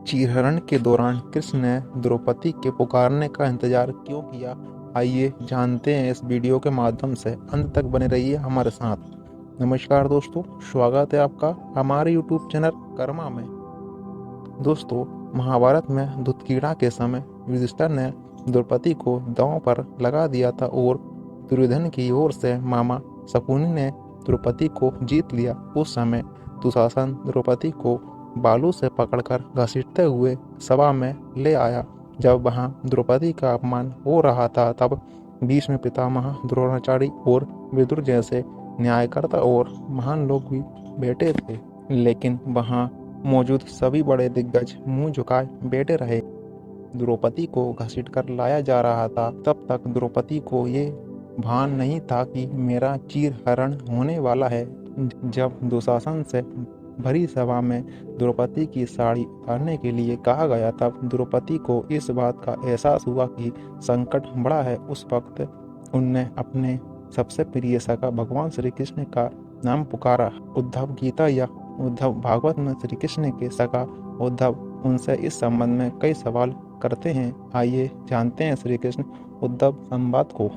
चीरहरण के दौरान कृष्ण ने द्रौपदी के पुकारने का इंतजार क्यों किया? आइए जानते हैं इस वीडियो के माध्यम से। अंत तक बने रहिए हमारे साथ। नमस्कार दोस्तों, स्वागत है आपका हमारे यूट्यूब चैनल कर्मा में। दोस्तों, महाभारत में धुतकीड़ा के समय युधिष्ठिर ने द्रौपदी को दांव पर लगा दिया था और दुर्योधन की ओर से मामा शकुनी ने द्रौपदी को जीत लिया। उस समय दुशासन द्रौपदी को बालू से पकड़कर घसीटते हुए सभा में ले आया। जब वहां द्रौपदी का अपमान हो रहा था, तब भीष्म पितामह, द्रोणाचार्य और विदुर जैसे न्यायकर्ता और महान लोग भी बैठे थे, लेकिन वहां मौजूद सभी बड़े दिग्गज मुंह झुकाए बैठे रहे। द्रौपदी को घसीटकर लाया जा रहा था। तब तक द्रौपदी को ये भान नहीं था कि मेरा चीरहरण होने वाला है। जब दुशासन से भरी सभा में द्रौपदी की साड़ी उतारने के लिए कहा गया, तब द्रौपदी को इस बात का एहसास हुआ कि संकट बड़ा है। उस वक्त उनने अपने सबसे प्रिय सखा भगवान श्री कृष्ण का नाम पुकारा। उद्धव गीता या उद्धव भागवत में श्री कृष्ण के सखा उद्धव उनसे इस संबंध में कई सवाल करते हैं। आइए जानते हैं श्री कृष्ण उद्धव संवाद को।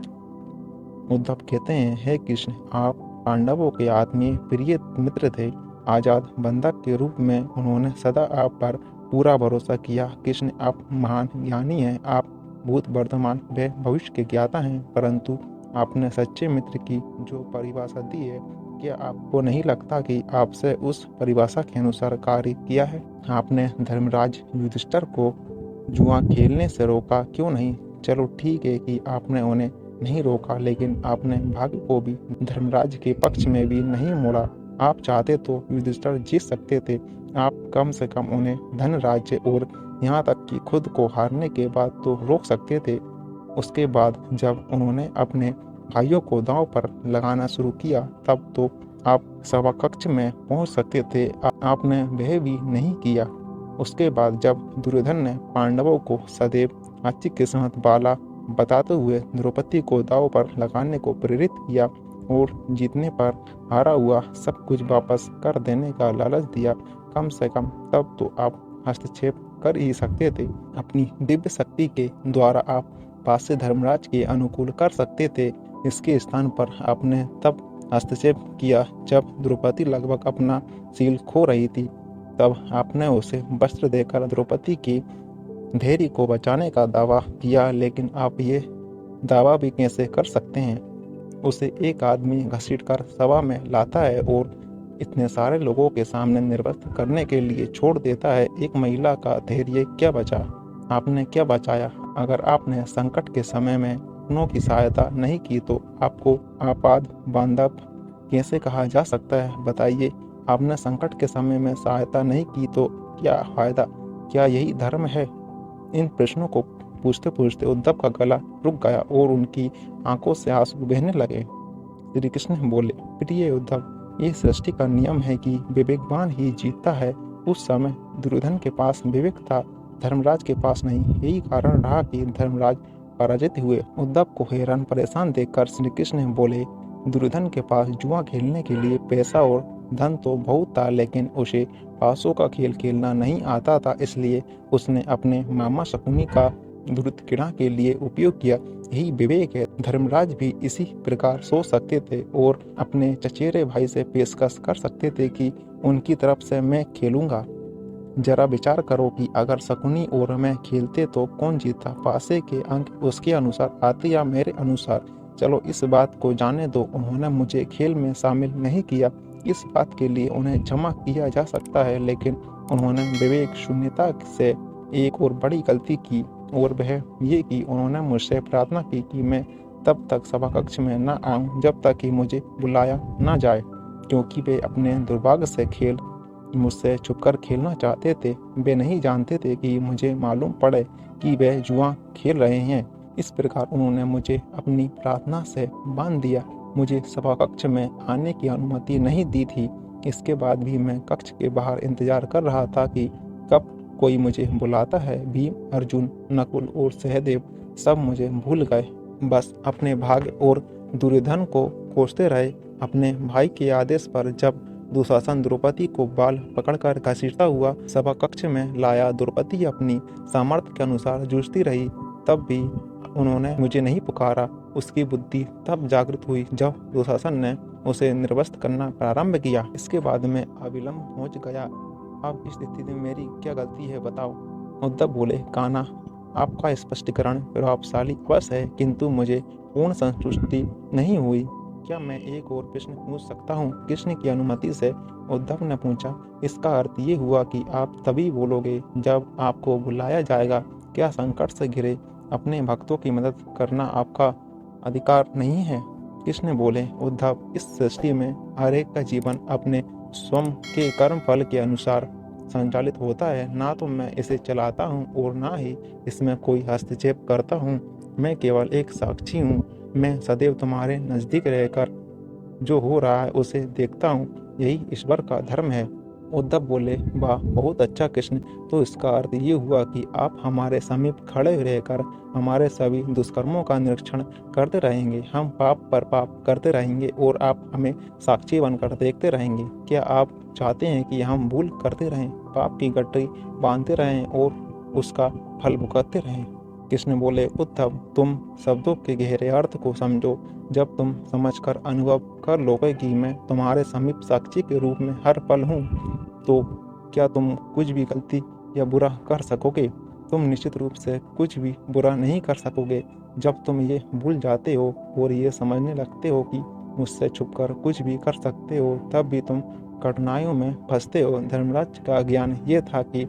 उद्धव कहते हैं, हे कृष्ण, आप पांडवों के आत्मीय प्रिय मित्र थे। आजाद बंधक के रूप में उन्होंने सदा आप पर पूरा भरोसा किया। कृष्ण, आप महान ज्ञानी हैं। आप भूत, वर्तमान व भविष्य के ज्ञाता हैं, परंतु आपने सच्चे मित्र की जो परिभाषा दी है, क्या आपको नहीं लगता कि आपसे उस परिभाषा के अनुसार कार्य किया है? आपने धर्मराज युधिष्ठिर को जुआ खेलने से रोका क्यों नहीं? चलो ठीक है कि आपने उन्हें नहीं रोका, लेकिन आपने भाग्य को भी धर्मराज के पक्ष में भी नहीं मोड़ा। आप चाहते तो युधिष्ठिर जीत सकते थे। आप कम से कम उन्हें धन, राज्य और यहाँ तक कि खुद को हारने के बाद तो रोक सकते थे। उसके बाद जब उन्होंने अपने भाइयों को दांव पर लगाना शुरू किया, तब तो आप सभा कक्ष में पहुंच सकते थे। आपने वह भी नहीं किया। उसके बाद जब दुर्योधन ने पांडवों को सदैव अच्छी किस्मत वाला बताते हुए द्रौपदी को दांव पर लगाने को प्रेरित किया और जीतने पर हारा हुआ सब कुछ वापस कर देने का लालच दिया, कम से कम तब तो आप हस्तक्षेप कर ही सकते थे। अपनी दिव्य शक्ति के द्वारा आप पासे धर्मराज के अनुकूल कर सकते थे। इसके स्थान पर आपने तब हस्तक्षेप किया जब द्रौपदी लगभग अपना सील खो रही थी। तब आपने उसे वस्त्र देकर द्रौपदी के धैर्य को बचाने का दावा किया, लेकिन आप ये दावा भी कैसे कर सकते हैं? उसे एक आदमी घसीटकर सभा में लाता है और इतने सारे लोगों के सामने निर्वस्त्र करने के लिए छोड़ देता है। एक महिला का धैर्य क्या बचा? आपने क्या बचाया? अगर आपने संकट के समय में अपनों की सहायता नहीं की, तो आपको आपाद बांधव कैसे कहा जा सकता है? बताइए, आपने संकट के समय में सहायता नहीं की तो क्या फायदा? क्या यही धर्म है? इन प्रश्नों को पूछते पूछते उद्धव का गला रुक गया और उनकी आंखों से आंसू बहने लगे। श्री कृष्ण बोले, प्रिय उद्धव, ये सृष्टि का नियम है कि विवेकवान ही जीतता है। उस समय दुर्योधन के पास विवेक था, धर्मराज के पास नहीं। यही कारण रहा कि धर्मराज पराजित हुए। उद्धव को हैरान परेशान देखकर श्री कृष्ण बोले, दुर्योधन के पास जुआ खेलने के लिए पैसा और धन तो बहुत था, लेकिन उसे पासों का खेल खेलना नहीं आता था। इसलिए उसने अपने मामा शकुनी का धुतकीड़ा के लिए उपयोग किया। यही विवेक है। धर्मराज भी इसी प्रकार सोच सकते थे और अपने चचेरे भाई से पेशकश कर सकते थे कि उनकी तरफ से मैं खेलूंगा। जरा विचार करो कि अगर शकुनी और मैं खेलते तो कौन जीतता? पासे के अंक उसके अनुसार आते या मेरे अनुसार? चलो इस बात को जाने दो, उन्होंने मुझे खेल में शामिल नहीं किया। इस बात के लिए उन्हें क्षमा किया जा सकता है, लेकिन उन्होंने विवेक शून्यता से एक और बड़ी गलती की, और वह ये कि उन्होंने मुझसे प्रार्थना की कि मैं तब तक सभा कक्ष में न आऊं जब तक कि मुझे बुलाया न जाए, क्योंकि वे अपने दुर्भाग्य से खेल मुझसे छुपकर खेलना चाहते थे। वे नहीं जानते थे कि मुझे मालूम पड़े कि वे जुआ खेल रहे हैं। इस प्रकार उन्होंने मुझे अपनी प्रार्थना से बांध दिया। मुझे सभा कक्ष में आने की अनुमति नहीं दी थी। इसके बाद भी मैं कक्ष के बाहर इंतजार कर रहा था कि कब कोई मुझे बुलाता है। भीम, अर्जुन, नकुल और सहदेव सब मुझे भूल गए, बस अपने भाग्य और दुर्योधन को कोसते रहे। अपने भाई के आदेश पर जब दुशासन द्रौपदी को बाल पकड़कर घसीटता हुआ सभा कक्ष में लाया। द्रौपदी अपनी सामर्थ्य के अनुसार जूझती रही, तब भी उन्होंने मुझे नहीं पुकारा। उसकी बुद्धि तब जागृत हुई जब दुशासन ने उसे निर्वस्त्र करना प्रारंभ किया। इसके बाद में अविलंब पहुंच गया। अब इस स्थिति में मेरी क्या गलती है, बताओ। उद्धव बोले, कान्हा, आपका स्पष्टीकरण प्रभावशाली अवश्य है, किंतु मुझे पूर्ण संतुष्टि नहीं हुई। क्या मैं एक और प्रश्न पूछ सकता हूँ? कृष्ण की अनुमति से उद्धव ने पूछा। इसका अर्थ ये हुआ कि आप तभी बोलोगे जब आपको बुलाया जाएगा। क्या संकट से घिरे अपने भक्तों की मदद करना आपका अधिकार नहीं है? कृष्ण बोले, उद्धव, इस सृष्टि में हर एक का जीवन अपने स्वयं के कर्म फल के अनुसार संचालित होता है। ना तो मैं इसे चलाता हूँ और ना ही इसमें कोई हस्तक्षेप करता हूँ। मैं केवल एक साक्षी हूँ। मैं सदैव तुम्हारे नजदीक रहकर जो हो रहा है उसे देखता हूँ। यही ईश्वर का धर्म है। उद्धव बोले, वाह, बहुत अच्छा कृष्ण। तो इसका अर्थ ये हुआ कि आप हमारे समीप खड़े रहकर हमारे सभी दुष्कर्मों का निरीक्षण करते रहेंगे। हम पाप पर पाप करते रहेंगे और आप हमें साक्षी बनकर देखते रहेंगे। क्या आप चाहते हैं कि हम भूल करते रहें, पाप की गठरी बांधते रहें और उसका फल भुगतते रहें? कृष्ण बोले, उद्धव, तुम शब्दों के गहरे अर्थ को समझो। जब तुम समझकर अनुभव कर लोगे कि मैं तुम्हारे समीप साक्षी के रूप में हर पल हूँ, तो क्या तुम कुछ भी गलती या बुरा कर सकोगे? तुम निश्चित रूप से कुछ भी बुरा नहीं कर सकोगे। जब तुम ये भूल जाते हो और ये समझने लगते हो कि मुझसे छुपकर कुछ भी कर सकते हो, तब भी तुम कठिनाइयों में फंसते हो। धर्मराज का ज्ञान ये था कि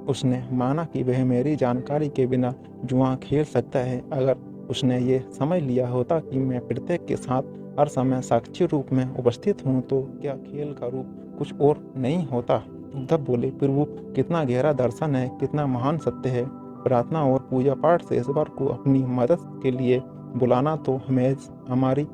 उसने माना कि वह मेरी जानकारी के बिना जुआ खेल सकता है। अगर उसने ये समझ लिया होता कि मैं प्रत्येक के साथ हर समय साक्षी रूप में उपस्थित हूँ, तो क्या खेल का रूप कुछ और नहीं होता? उद्धव बोले, प्रभु, कितना गहरा दर्शन है, कितना महान सत्य है। प्रार्थना और पूजा पाठ से ईश्वर को अपनी मदद के लिए बुलाना तो हमारी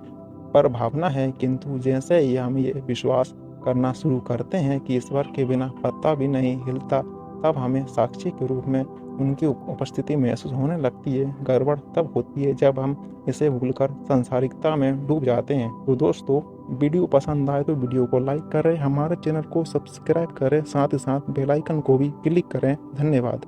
पर भावना है, किंतु जैसे ही हम ये विश्वास करना शुरू करते हैं कि ईश्वर के बिना पत्ता भी नहीं हिलता, तब हमें साक्षी के रूप में उनकी उपस्थिति महसूस होने लगती है। गड़बड़ तब होती है जब हम इसे भूलकर सांसारिकता में डूब जाते हैं। तो दोस्तों, वीडियो पसंद आए तो वीडियो को लाइक करें, हमारे चैनल को सब्सक्राइब करें, साथ ही साथ बेल आइकन को भी क्लिक करें। धन्यवाद।